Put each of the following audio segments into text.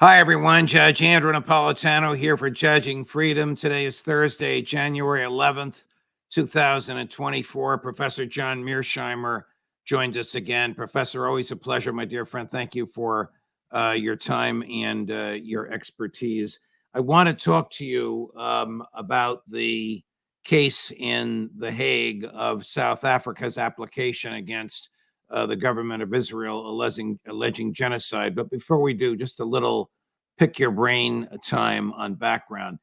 Hi, everyone. Judge Andrew Napolitano here for Judging Freedom. Today is Thursday, January 11th, 2024. Professor John Mearsheimer joins us again. Professor, always a pleasure, my dear friend. Thank you for your time and your expertise. I want to talk to you about the case in The Hague of South Africa's application against the government of Israel alleging genocide. But before we do, just a little pick your brain time on background.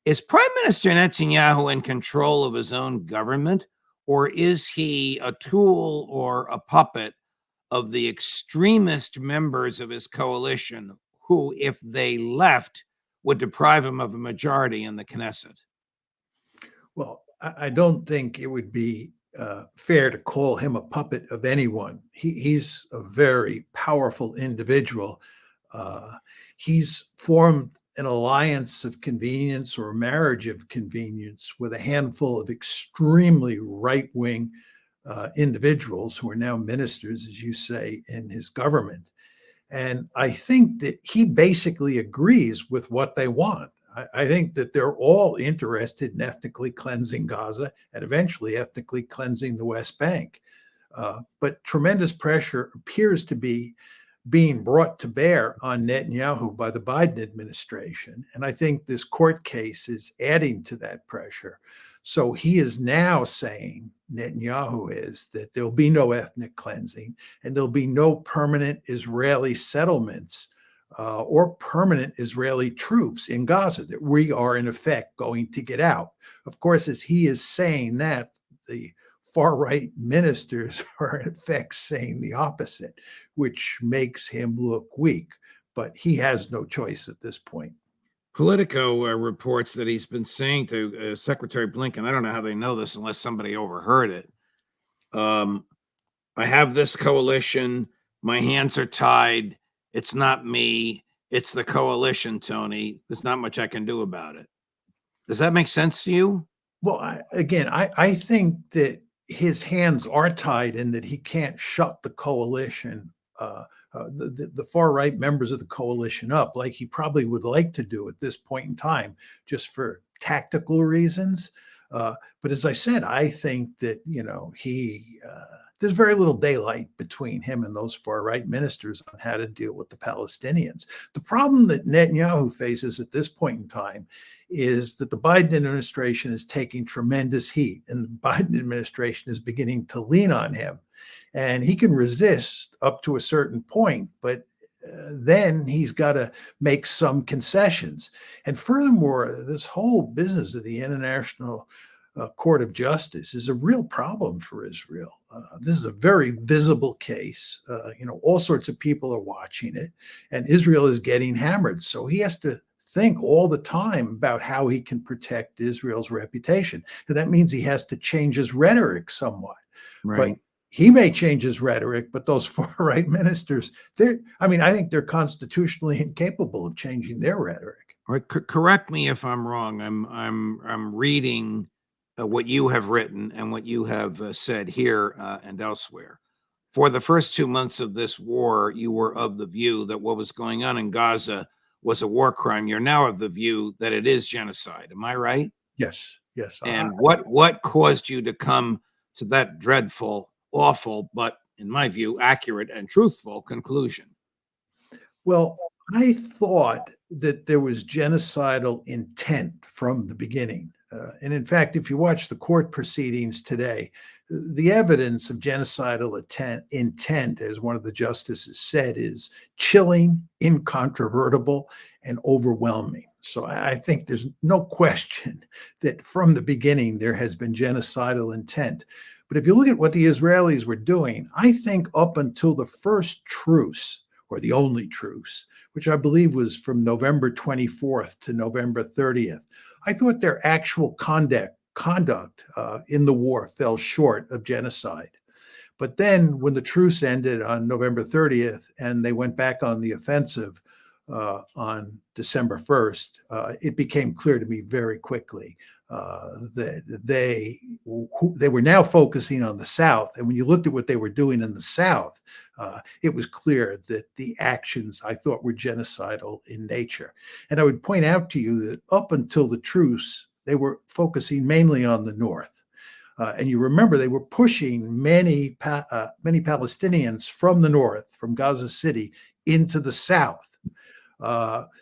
Is Prime Minister Netanyahu in control of his own government, or is he a tool or a puppet of the extremist members of his coalition who, if they left, would deprive him of a majority in the Knesset? Well, I don't think it would be fair to call him a puppet of anyone. He's a very powerful individual. He's formed an alliance of convenience or a marriage of convenience with a handful of extremely right-wing individuals who are now ministers, as you say, in his government. And I think that he basically agrees with what they want. I think that they're all interested in ethnically cleansing Gaza and eventually ethnically cleansing the West Bank. But tremendous pressure appears to be being brought to bear on Netanyahu by the Biden administration. And I think this court case is adding to that pressure. So he is now saying, Netanyahu is, that there'll be no ethnic cleansing and there'll be no permanent Israeli settlements or permanent Israeli troops in Gaza, that we are in effect going to get out. Of course, as he is saying that, the far-right ministers are in effect saying the opposite, which makes him look weak. But he has no choice at this point. Politico reports that he's been saying to Secretary Blinken, I don't know how they know this unless somebody overheard it. I have this coalition. My hands are tied. It's not me. It's the coalition, Tony. There's not much I can do about it. Does that make sense to you? Well, I think that his hands are tied and that he can't shut the coalition, the far right members of the coalition up like he probably would like to do at this point in time, just for tactical reasons. But as I said, I think that, there's very little daylight between him and those far right ministers on how to deal with the Palestinians. The problem that Netanyahu faces at this point in time is that the Biden administration is taking tremendous heat, and the Biden administration is beginning to lean on him. And he can resist up to a certain point, but then he's got to make some concessions. And furthermore, this whole business of the International Court of Justice is a real problem for Israel. This is a very visible case. All sorts of people are watching it, and Israel is getting hammered. So he has to think all the time about how he can protect Israel's reputation. And that means he has to change his rhetoric somewhat. Right. But he may change his rhetoric, but those far-right ministers, I think they're constitutionally incapable of changing their rhetoric. Right. Correct me if I'm wrong. I'm reading what you have written and what you have said here and elsewhere. For the first 2 months of this war, you were of the view that what was going on in Gaza was a war crime. You're now of the view that it is genocide. Am I right? Yes. And what caused you to come to that dreadful, awful, but in my view, accurate and truthful conclusion? Well, I thought that there was genocidal intent from the beginning. And in fact, if you watch the court proceedings today, the evidence of genocidal intent, as one of the justices said, is chilling, incontrovertible, and overwhelming. So I think there's no question that from the beginning there has been genocidal intent. But if you look at what the Israelis were doing, I think up until the first truce, or the only truce, which I believe was from November 24th to November 30th, I thought their actual conduct in the war fell short of genocide. But then when the truce ended on November 30th and they went back on the offensive on December 1st, it became clear to me very quickly that they were now focusing on the South. And when you looked at what they were doing in the South, it was clear that the actions, I thought, were genocidal in nature. And I would point out to you that up until the truce, they were focusing mainly on the North. And you remember they were pushing many Palestinians from the North, from Gaza City, into the South.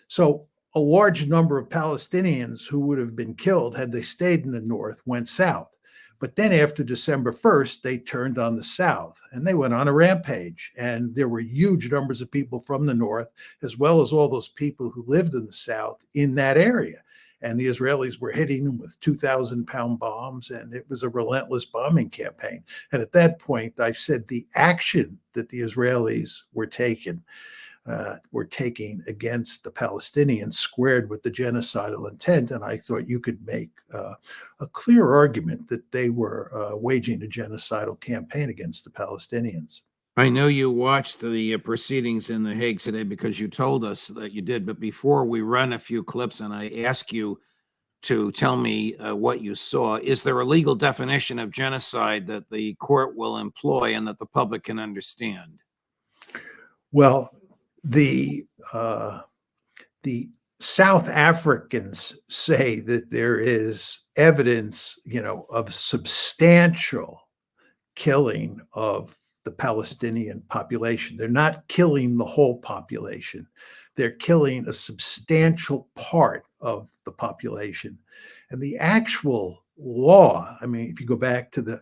So a large number of Palestinians who would have been killed had they stayed in the North went south. But then after December 1st, they turned on the South and they went on a rampage. And there were huge numbers of people from the North, as well as all those people who lived in the South in that area. And the Israelis were hitting them with 2,000-pound bombs, and it was a relentless bombing campaign. And at that point, I said the action that the Israelis were taking against the Palestinians squared with the genocidal intent. And I thought you could make a clear argument that they were waging a genocidal campaign against the Palestinians. I know you watched the proceedings in The Hague today because you told us that you did. But before we run a few clips and I ask you to tell me what you saw, is there a legal definition of genocide that the court will employ and that the public can understand? Well, the South Africans say that there is evidence, of substantial killing of the Palestinian population. They're not killing the whole population. They're killing a substantial part of the population. And the actual law, I mean, if you go back to the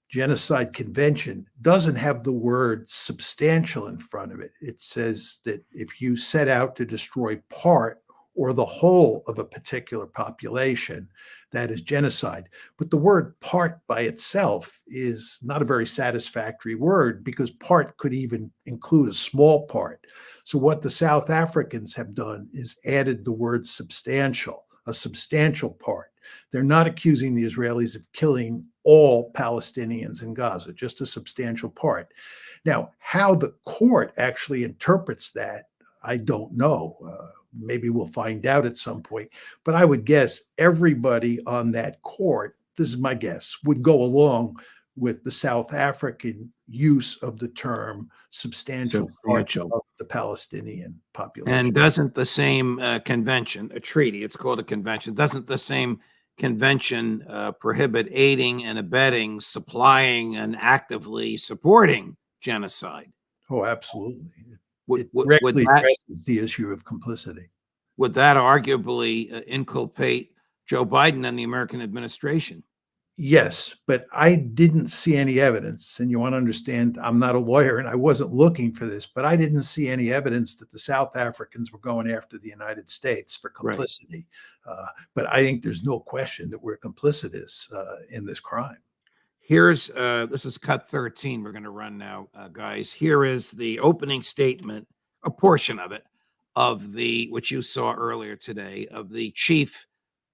Genocide Convention, doesn't have the word substantial in front of it. It says that if you set out to destroy part or the whole of a particular population, that is genocide. But the word part by itself is not a very satisfactory word because part could even include a small part. So what the South Africans have done is added the word substantial, a substantial part. They're not accusing the Israelis of killing all Palestinians in Gaza, just a substantial part. Now, how the court actually interprets that, I don't know. Maybe we'll find out at some point. But I would guess everybody on that court, this is my guess, would go along with the South African use of the term substantial part of the Palestinian population. And doesn't the same convention, a treaty, it's called a convention, doesn't the same convention prohibit aiding and abetting, supplying and actively supporting genocide? Oh, absolutely. Would directly that addresses the issue of complicity. Would that arguably inculpate Joe Biden and the American administration? Yes, but I didn't see any evidence. And you want to understand, I'm not a lawyer and I wasn't looking for this, but I didn't see any evidence that the South Africans were going after the United States for complicity. Right. But I think there's no question that we're complicitous in this crime. Here's, this is cut 13 we're going to run now, guys. Here is the opening statement, a portion of it, of which you saw earlier today, of the chief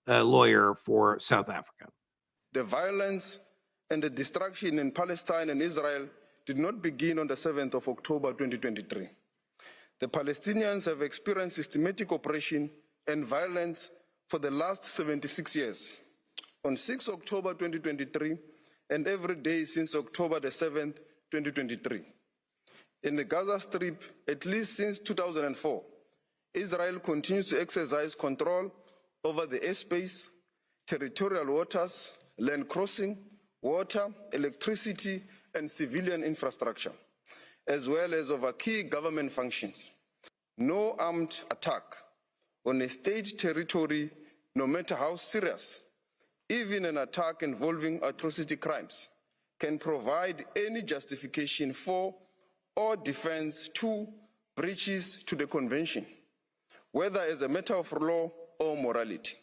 lawyer for South Africa. The violence and the destruction in Palestine and Israel did not begin on the 7th of October 2023. The Palestinians have experienced systematic oppression and violence for the last 76 years. On 6 October 2023, and every day since October the 7th, 2023. In the Gaza Strip, at least since 2004, Israel continues to exercise control over the airspace, territorial waters, land crossing, water, electricity, and civilian infrastructure, as well as over key government functions. No armed attack on a state territory, no matter how serious, even an attack involving atrocity crimes, can provide any justification for or defense to breaches to the convention, whether as a matter of law or morality.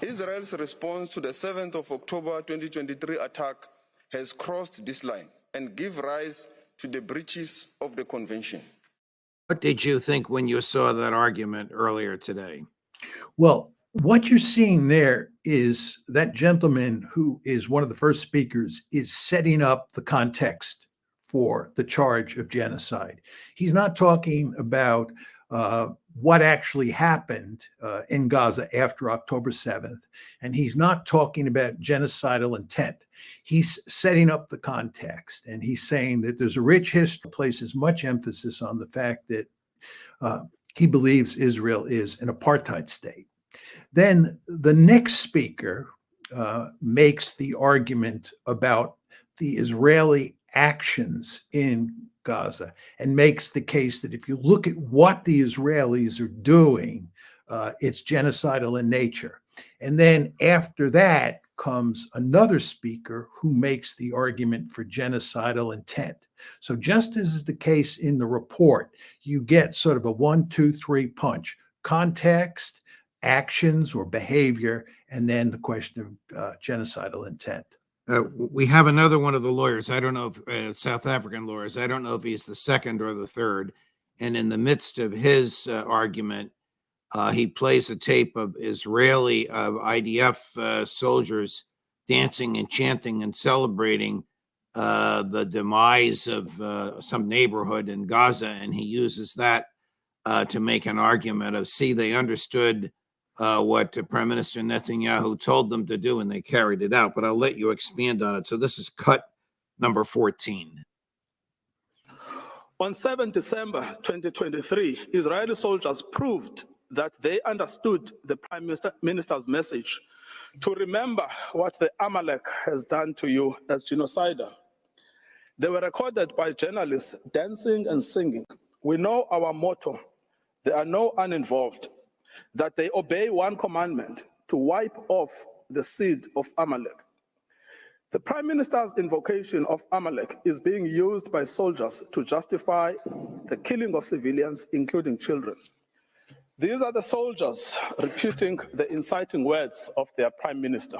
Israel's response to the 7th of October 2023 attack has crossed this line and give rise to the breaches of the convention. What did you think when you saw that argument earlier today? Well, what you're seeing there is that gentleman who is one of the first speakers is setting up the context for the charge of genocide. He's not talking about what actually happened in Gaza after October 7th. And he's not talking about genocidal intent. He's setting up the context, and he's saying that there's a rich history, places much emphasis on the fact that he believes Israel is an apartheid state. Then the next speaker makes the argument about the Israeli actions in Gaza and makes the case that if you look at what the Israelis are doing, it's genocidal in nature. And then after that comes another speaker who makes the argument for genocidal intent. So just as is the case in the report, you get sort of a 1, 2, 3 punch: context, actions or behavior, and then the question of genocidal intent. We have another one of the lawyers. I don't know if South African lawyers. I don't know if he's the second or the third. And in the midst of his argument, he plays a tape of Israeli IDF soldiers dancing and chanting and celebrating the demise of some neighborhood in Gaza. And he uses that to make an argument of, see, they understood what Prime Minister Netanyahu told them to do, and they carried it out. But I'll let you expand on it. So this is cut number 14. On 7 December 2023, Israeli soldiers proved that they understood the Prime Minister's message to remember what the Amalek has done to you as genocider. They were recorded by journalists dancing and singing. We know our motto: there are no uninvolved, that they obey one commandment, to wipe off the seed of Amalek. The Prime Minister's invocation of Amalek is being used by soldiers to justify the killing of civilians, including children. These are the soldiers repeating the inciting words of their Prime Minister.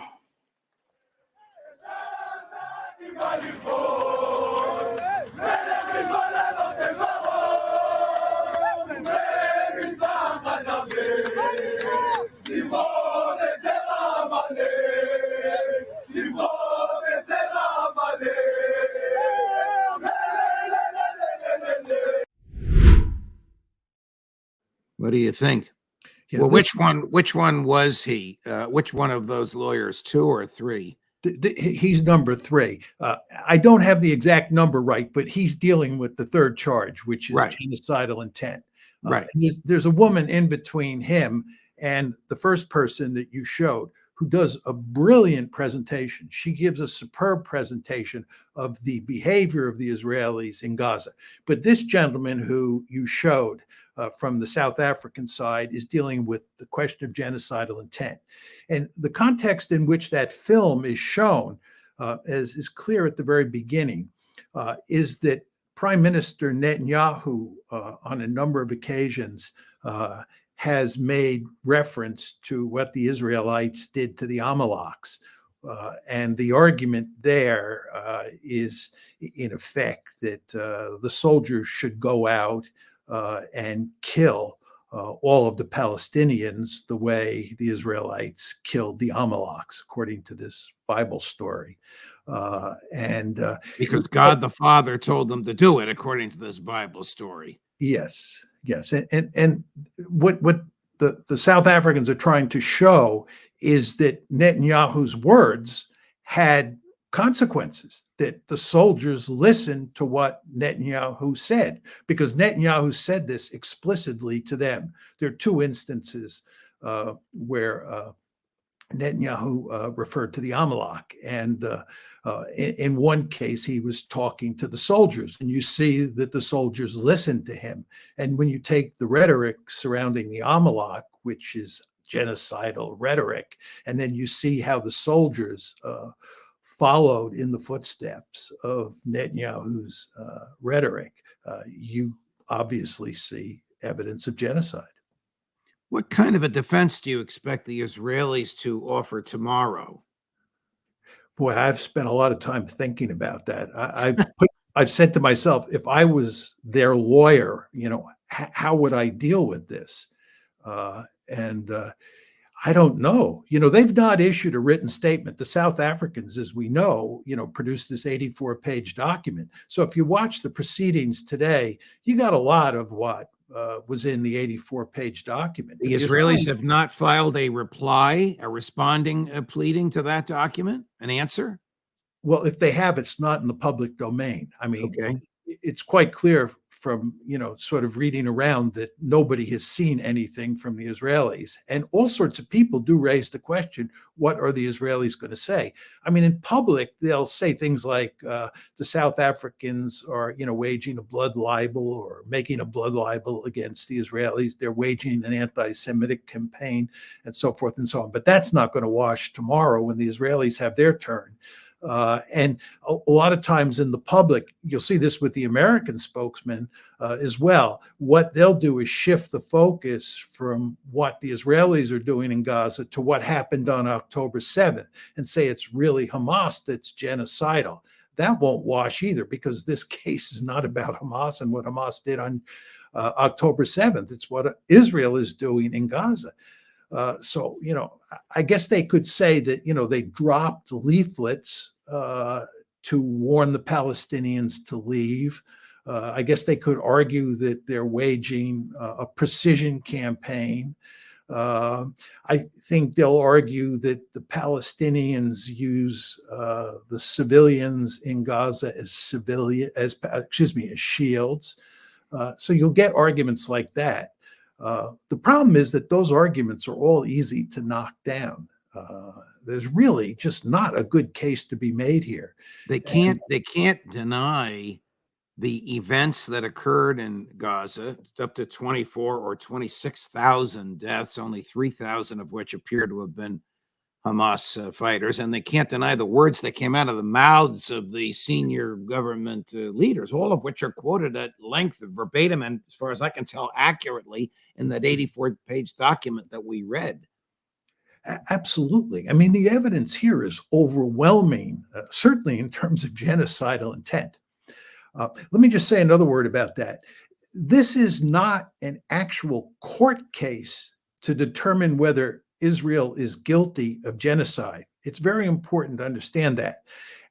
What do you think? Yeah, well, which one was he? Which one of those lawyers, 2 or 3? He's number 3. I don't have the exact number right, but he's dealing with the third charge, which is Right. genocidal intent. Right. There's a woman in between him and the first person that you showed who does a brilliant presentation. She gives a superb presentation of the behavior of the Israelis in Gaza. But this gentleman who you showed from the South African side is dealing with the question of genocidal intent. And the context in which that film is shown, as is clear at the very beginning, is that Prime Minister Netanyahu, on a number of occasions, has made reference to what the Israelites did to the Amaleks. And the argument there is, in effect, that the soldiers should go out and kill all of the Palestinians the way the Israelites killed the Amaleks, according to this Bible story. Because God the Father told them to do it, according to this Bible story. Yes. And what the South Africans are trying to show is that Netanyahu's words had consequences, that the soldiers listened to what Netanyahu said, because Netanyahu said this explicitly to them. There are 2 instances where Netanyahu referred to the Amalek, and in one case he was talking to the soldiers, and you see that the soldiers listened to him. And when you take the rhetoric surrounding the Amalek, which is genocidal rhetoric, and then you see how the soldiers followed in the footsteps of Netanyahu's rhetoric, you obviously see evidence of genocide. What kind of a defense do you expect the Israelis to offer tomorrow? Boy, I've spent a lot of time thinking about that. I've said to myself, if I was their lawyer, how would I deal with this? I don't know. They've not issued a written statement. The South Africans, as we know, produced this 84-page document. So if you watch the proceedings today, you got a lot of what was in the 84-page document. The Israelis have not filed a reply, a responding pleading to that document, an answer? Well, if they have, it's not in the public domain. I mean, Okay. it's quite clear from, sort of reading around that nobody has seen anything from the Israelis. And all sorts of people do raise the question, what are the Israelis going to say? I mean, in public, they'll say things like the South Africans are, waging a blood libel or making a blood libel against the Israelis. They're waging an anti-Semitic campaign and so forth and so on. But that's not going to wash tomorrow when the Israelis have their turn. And a lot of times in the public, you'll see this with the American spokesman as well. What they'll do is shift the focus from what the Israelis are doing in Gaza to what happened on October 7th and say it's really Hamas that's genocidal. That won't wash either, because this case is not about Hamas and what Hamas did on October 7th. It's what Israel is doing in Gaza. So, I guess they could say that, they dropped leaflets to warn the Palestinians to leave. I guess they could argue that they're waging a precision campaign. I think they'll argue that the Palestinians use the civilians in Gaza as shields. So you'll get arguments like that. The problem is that those arguments are all easy to knock down. There's really just not a good case to be made here. They can't deny the events that occurred in Gaza. It's up to 24 or 26,000 deaths, only 3,000 of which appear to have been Hamas fighters. And they can't deny the words that came out of the mouths of the senior government leaders, all of which are quoted at length, verbatim, and as far as I can tell, accurately in that 84-page document that we read. Absolutely. I mean, the evidence here is overwhelming, certainly in terms of genocidal intent. Let me just say another word about that. This is not an actual court case to determine whether Israel is guilty of genocide. It's very important to understand that.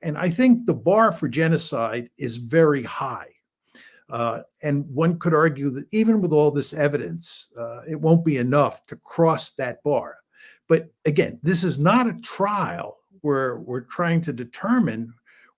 And I think the bar for genocide is very high. And one could argue that even with all this evidence, it won't be enough to cross that bar. But again, this is not a trial where we're trying to determine,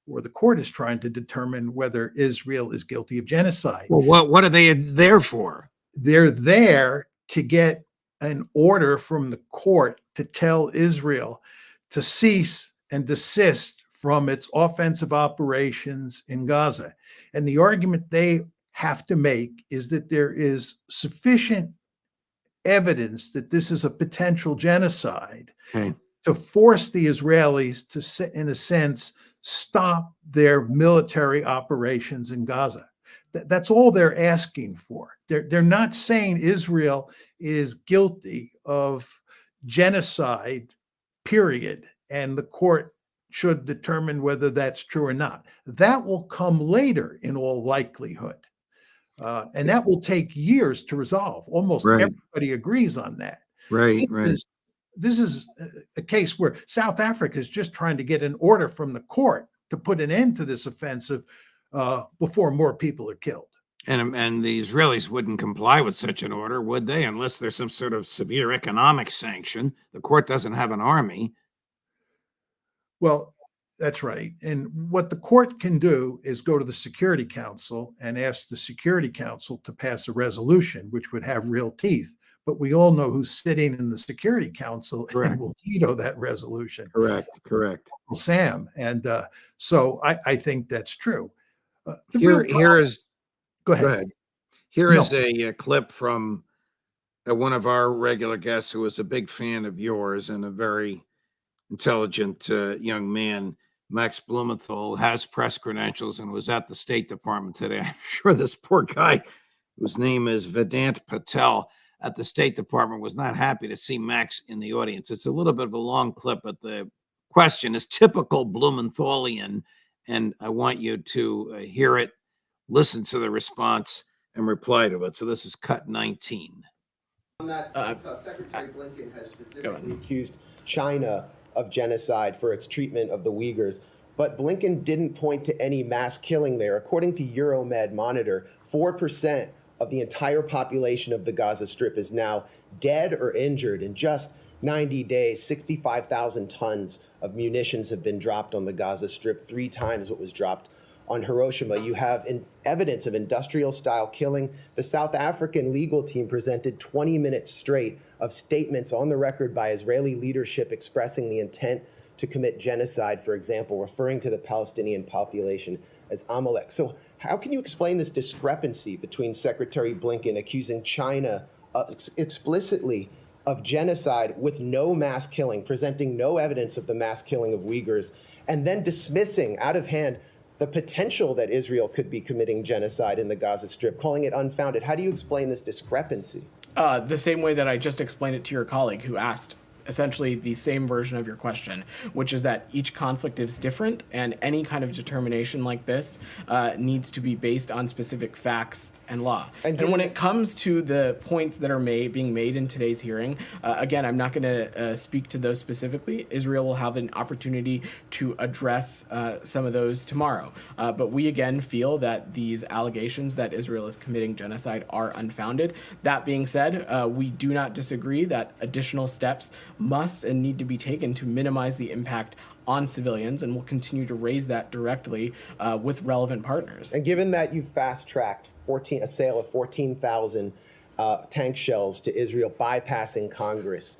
or the court is trying to determine, whether Israel is guilty of genocide. Well, what are they there for? They're there to get an order from the court to tell Israel to cease and desist from its offensive operations in Gaza. And the argument they have to make is that there is sufficient evidence that this is a potential genocide to force the Israelis to, in a sense, stop their military operations in Gaza. That's all they're asking for. They're not saying Israel is guilty of genocide, period, and the court should determine whether that's true or not. That will come later in all likelihood. And that will take years to resolve. Almost everybody agrees on that. Right. This is a case where South Africa is just trying to get an order from the court to put an end to this offensive before more people are killed. And the Israelis wouldn't comply with such an order, would they? Unless there's some sort of severe economic sanction. The court doesn't have an army. Well, that's right. And what the court can do is go to the Security Council and ask the Security Council to pass a resolution, which would have real teeth. But we all know who's sitting in the Security Council and will veto that resolution. Correct. Sam. And so I think that's true. Go ahead. Here is No. a clip from one of our regular guests who is a big fan of yours and a very intelligent young man. Max Blumenthal has press credentials and was at the State Department today. I'm sure this poor guy, whose name is Vedant Patel, at the State Department was not happy to see Max in the audience. It's a little bit of a long clip, but the question is typical Blumenthalian, and I want you to hear it, listen to the response, and reply to it. So this is cut 19. On that, Secretary Blinken has specifically accused China of genocide for its treatment of the Uyghurs, but Blinken didn't point to any mass killing there. According to Euromed Monitor, 4% of the entire population of the Gaza Strip is now dead or injured. In just 90 days, 65,000 tons of munitions have been dropped on the Gaza Strip, 3 times what was dropped on Hiroshima. You have evidence of industrial-style killing. The South African legal team presented 20 minutes straight of statements on the record by Israeli leadership expressing the intent to commit genocide, for example, referring to the Palestinian population as Amalek. So how can you explain this discrepancy between Secretary Blinken accusing China explicitly of genocide with no mass killing, presenting no evidence of the mass killing of Uyghurs, and then dismissing out of hand the potential that Israel could be committing genocide in the Gaza Strip, calling it unfounded? How do you explain this discrepancy? The same way that I just explained it to your colleague who asked essentially the same version of your question, which is that each conflict is different, and any kind of determination like this needs to be based on specific facts and law. And when it comes to the points that are being made in today's hearing, again, I'm not going to speak to those specifically. Israel will have an opportunity to address some of those tomorrow. But we again feel that these allegations that Israel is committing genocide are unfounded. That being said, we do not disagree that additional steps must and need to be taken to minimize the impact on civilians, and we'll continue to raise that directly with relevant partners. And given that you fast-tracked a sale of 14,000 tank shells to Israel, bypassing Congress,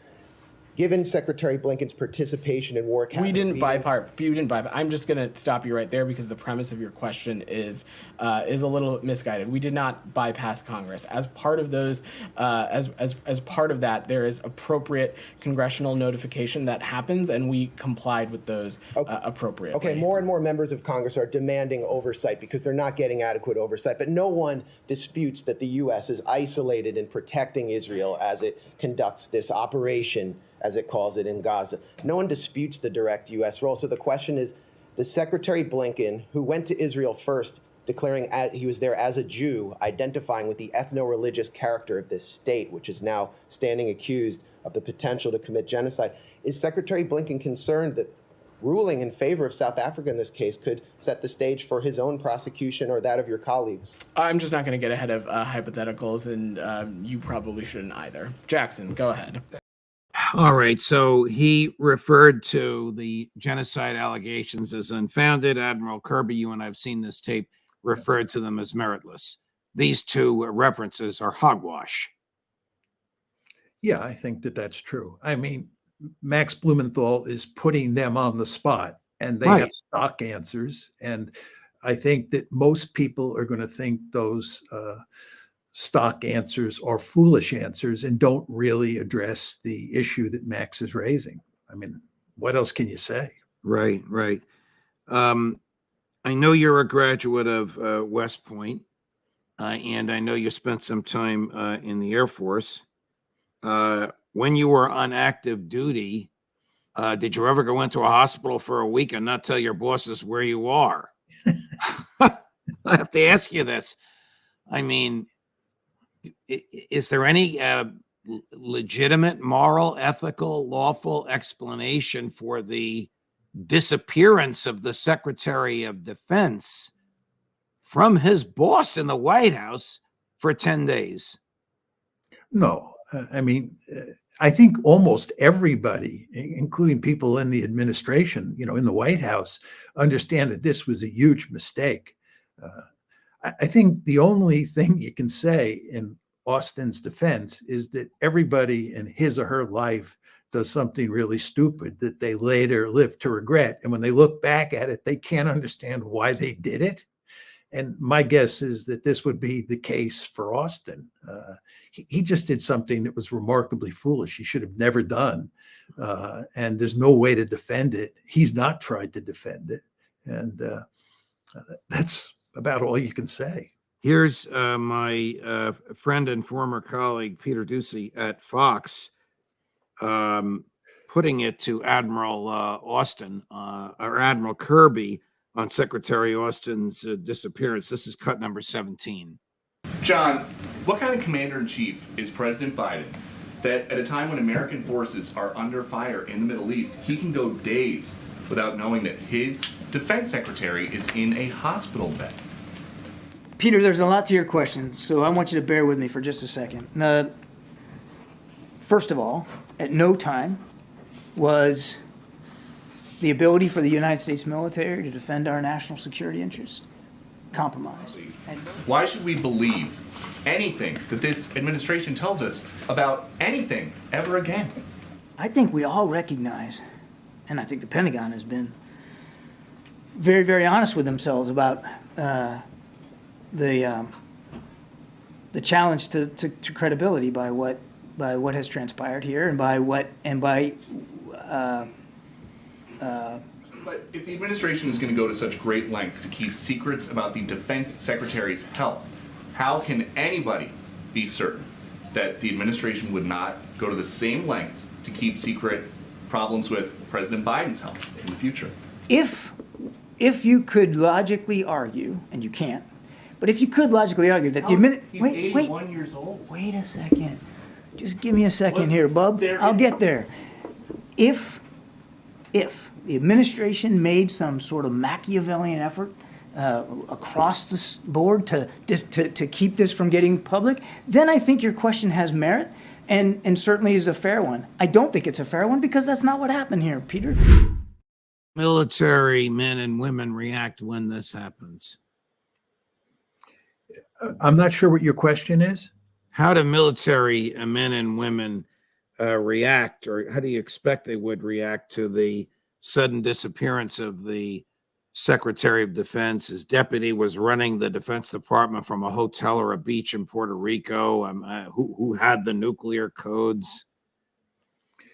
given Secretary Blinken's participation in war cabinet We didn't meetings, bypass. I'm just going to stop you right there because the premise of your question is a little misguided. We did not bypass Congress. As part of those, as part of that, there is appropriate congressional notification that happens, and we complied with those appropriately. Okay, more and more members of Congress are demanding oversight because they're not getting adequate oversight. But no one disputes that the U.S. is isolated in protecting Israel as it conducts this operation, as it calls it, in Gaza. No one disputes the direct U.S. role. So the question is, does Secretary Blinken, who went to Israel first, declaring he was there as a Jew, identifying with the ethno-religious character of this state, which is now standing accused of the potential to commit genocide, is Secretary Blinken concerned that ruling in favor of South Africa in this case could set the stage for his own prosecution or that of your colleagues? I'm just not going to get ahead of hypotheticals, and you probably shouldn't either. Jackson, go ahead. All right, so he referred to the genocide allegations as unfounded. Admiral Kirby, you and I have seen this tape, referred to them as meritless. These two references are hogwash. Yeah, I think that that's true. I mean, Max Blumenthal is putting them on the spot, and they have stock answers. And I think that most people are going to think those stock answers are foolish answers and don't really address the issue that Max is raising. I mean, what else can you say? Right. I know you're a graduate of West Point, and I know you spent some time in the Air Force. When you were on active duty, did you ever go into a hospital for a week and not tell your bosses where you are? I have to ask you this. I mean, is there any legitimate, moral, ethical, lawful explanation for the disappearance of the Secretary of Defense from his boss in the White House for 10 days? No, I mean, I think almost everybody, including people in the administration, in the White House, understand that this was a huge mistake. I think the only thing you can say in Austin's defense is that everybody in his or her life does something really stupid that they later live to regret. And when they look back at it, they can't understand why they did it. And my guess is that this would be the case for Austin. He just did something that was remarkably foolish. He should have never done. And there's no way to defend it. He's not tried to defend it. And that's about all you can say. Here's my friend and former colleague, Peter Ducey at Fox, putting it to Admiral Austin or Admiral Kirby on Secretary Austin's disappearance. This is cut number 17. John, what kind of commander-in-chief is President Biden that at a time when American forces are under fire in the Middle East, he can go days without knowing that his defense secretary is in a hospital bed? Peter, there's a lot to your question, so I want you to bear with me for just a second. First of all, at no time was the ability for the United States military to defend our national security interests compromised. Why should we believe anything that this administration tells us about anything ever again? I think we all recognize, and I think the Pentagon has been very, very honest with themselves about the challenge to credibility by what has transpired here and by But if the administration is going to go to such great lengths to keep secrets about the defense secretary's health, how can anybody be certain that the administration would not go to the same lengths to keep secret problems with President Biden's health in the future? If you could logically argue, and you can't, but if you could logically argue that He's 81 years old. Wait a second. Just give me a second here, bub. I'll get there. If the administration made some sort of Machiavellian effort across the board to keep this from getting public, then I think your question has merit and certainly is a fair one. I don't think it's a fair one because that's not what happened here, Peter. Military men and women react when this happens? I'm not sure what your question is. How do military men and women react, or how do you expect they would react to the sudden disappearance of the Secretary of Defense? His deputy was running the Defense Department from a hotel or a beach in Puerto Rico. Who had the nuclear codes?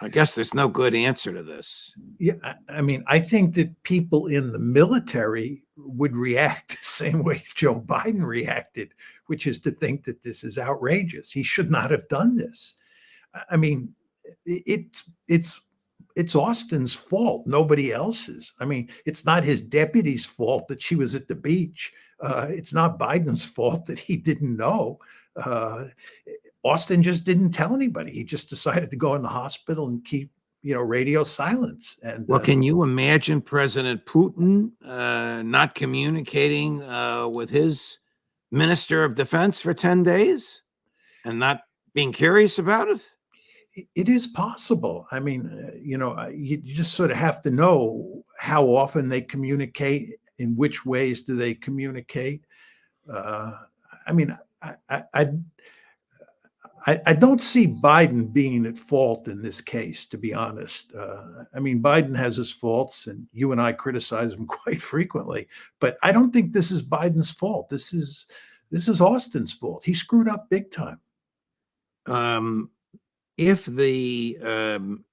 I guess there's no good answer to this. Yeah, I mean, I think that people in the military would react the same way Joe Biden reacted, which is to think that this is outrageous. He should not have done this. I mean, it's Austin's fault, nobody else's. I mean, it's not his deputy's fault that she was at the beach. It's not Biden's fault that he didn't know. Austin just didn't tell anybody. He just decided to go in the hospital and keep, radio silence. And well, can you imagine President Putin not communicating with his Minister of Defense for 10 days and not being curious about it? It is possible. I mean, you just sort of have to know how often they communicate, in which ways do they communicate. I mean, I don't see Biden being at fault in this case, to be honest. I mean, Biden has his faults, and you and I criticize him quite frequently. But I don't think this is Biden's fault. This is Austin's fault. He screwed up big time. If the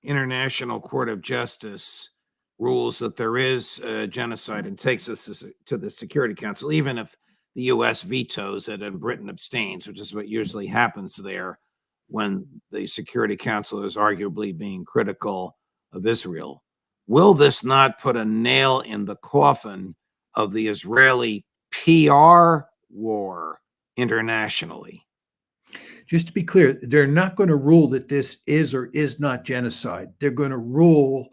International Court of Justice rules that there is genocide and takes us to the Security Council, even if the U.S. vetoes it and Britain abstains, which is what usually happens there when the Security Council is arguably being critical of Israel, will this not put a nail in the coffin of the Israeli PR war internationally? Just to be clear, they're not going to rule that this is or is not genocide. They're going to rule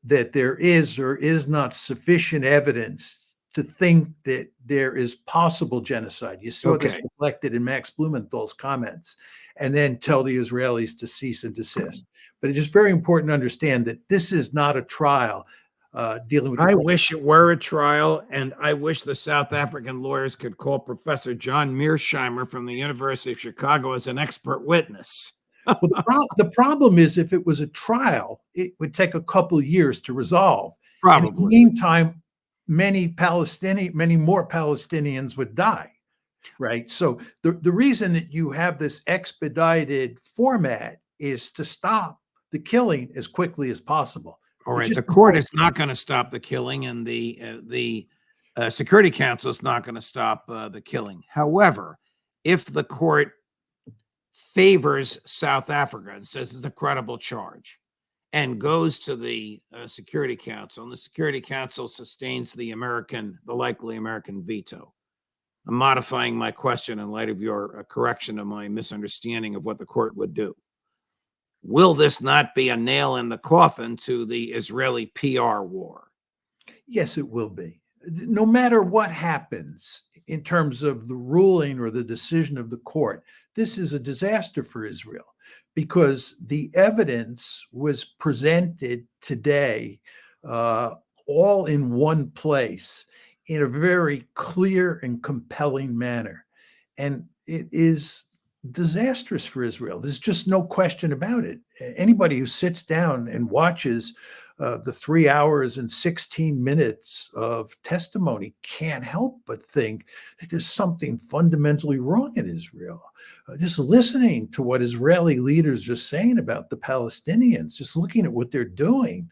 that there is or is not sufficient evidence to think that there is possible genocide. You saw this reflected in Max Blumenthal's comments, and then tell the Israelis to cease and desist. But it is very important to understand that this is not a trial dealing with. I wish it were a trial, and I wish the South African lawyers could call Professor John Mearsheimer from the University of Chicago as an expert witness. Well, the problem is, if it was a trial, it would take a couple of years to resolve. Probably. In the meantime, many more Palestinians would die, right? So the reason that you have this expedited format is to stop the killing as quickly as possible. All right, the court is not going to stop the killing, and the Security Council is not going to stop the killing. However, if the court favors South Africa and says it's a credible charge, and goes to the Security Council, and the Security Council sustains the likely American veto. I'm modifying my question in light of your correction of my misunderstanding of what the court would do. Will this not be a nail in the coffin to the Israeli PR war? Yes, it will be. no matter what happens in terms of the ruling or the decision of the court, this is a disaster for Israel because the evidence was presented today all in one place in a very clear and compelling manner. And it is disastrous for Israel. There's just no question about it. Anybody who sits down and watches the 3 hours and 16 minutes of testimony can't help but think that there's something fundamentally wrong in Israel. Just listening to what Israeli leaders are saying about the Palestinians, just looking at what they're doing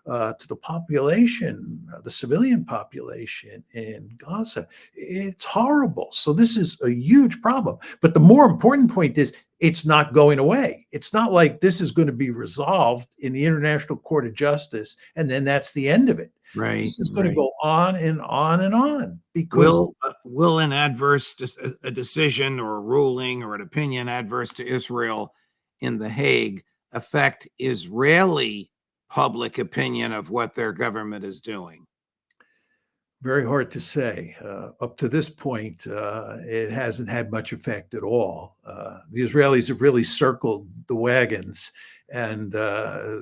to the population, the civilian population in Gaza. It's horrible. So this is a huge problem. But the more important point is it's not going away. It's not like this is going to be resolved in the International Court of Justice and then that's the end of it. Right. This is going to go on and on and on because will an adverse a decision or a ruling or an opinion adverse to Israel in The Hague affect Israeli public opinion of what their government is doing? Very hard to say. Up to this point, it hasn't had much effect at all. The Israelis have really circled the wagons, and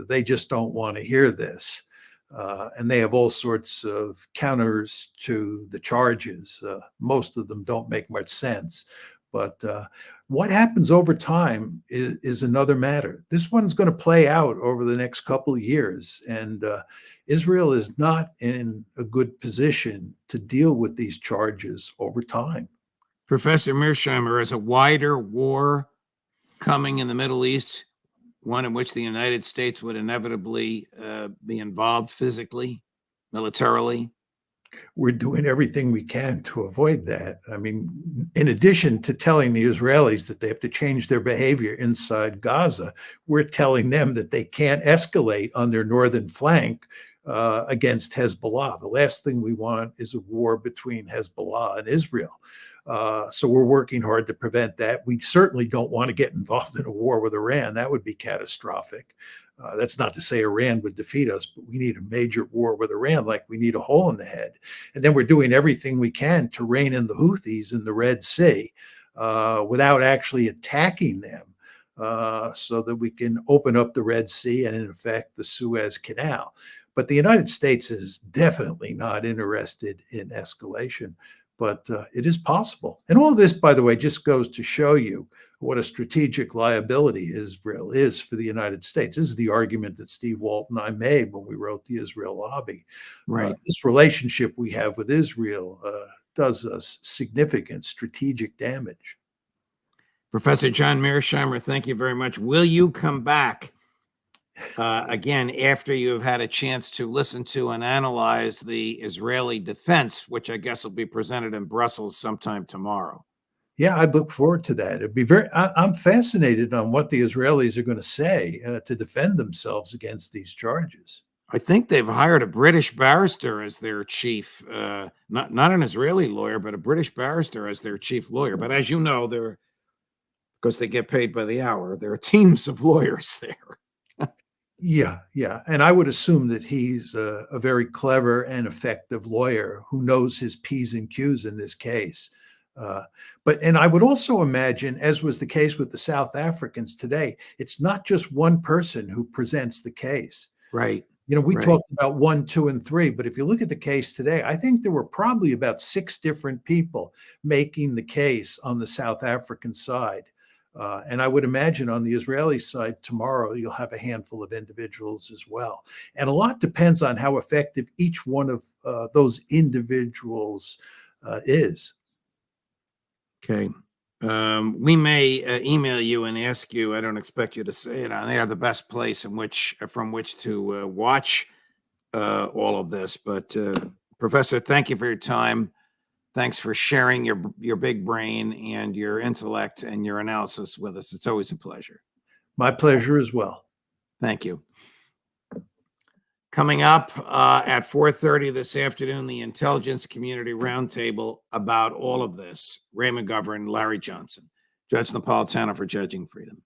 they just don't want to hear this. And they have all sorts of counters to the charges. Most of them don't make much sense. But what happens over time is another matter. This one's going to play out over the next couple of years. And Israel is not in a good position to deal with these charges over time. Professor Mearsheimer, is a wider war coming in the Middle East, one in which the United States would inevitably be involved physically, militarily? We're doing everything we can to avoid that. I mean, in addition to telling the Israelis that they have to change their behavior inside Gaza, we're telling them that they can't escalate on their northern flank against Hezbollah. The last thing we want is a war between Hezbollah and Israel. So we're working hard to prevent that. We certainly don't want to get involved in a war with Iran. That would be catastrophic. That's not to say Iran would defeat us, but we need a major war with Iran like we need a hole in the head. And then we're doing everything we can to rein in the Houthis in the Red Sea without actually attacking them so that we can open up the Red Sea and, in effect, the Suez Canal. But the United States is definitely not interested in escalation, but it is possible. And all this, by the way, just goes to show you what a strategic liability Israel is for the United States. This is the argument that Steve Walt and I made when we wrote the Israel Lobby. Right. This relationship we have with Israel does us significant strategic damage. Professor John Mearsheimer, thank you very much. Will you come back again after you've had a chance to listen to and analyze the Israeli defense, which I guess will be presented in Brussels sometime tomorrow? Yeah, I'd look forward to that. It'd be I'm fascinated on what the Israelis are going to say to defend themselves against these charges. I think they've hired a British barrister as their chief, not an Israeli lawyer, but a British barrister as their chief lawyer. But as you know, because they get paid by the hour, there are teams of lawyers there. Yeah. And I would assume that he's a very clever and effective lawyer who knows his P's and Q's in this case. And I would also imagine, as was the case with the South Africans today, it's not just one person who presents the case. Right. You know, we talked about 1, 2, and 3, but if you look at the case today, I think there were probably about 6 different people making the case on the South African side. And I would imagine on the Israeli side tomorrow, you'll have a handful of individuals as well. And a lot depends on how effective each one of those individuals is. Okay. We may email you and ask you, I don't expect you to say it on air, the best place from which to watch all of this. But Professor, thank you for your time. Thanks for sharing your big brain and your intellect and your analysis with us. It's always a pleasure. My pleasure as well. Thank you. Coming up at 4:30 this afternoon, the Intelligence Community Roundtable about all of this. Ray McGovern, Larry Johnson, Judge Napolitano for Judging Freedom.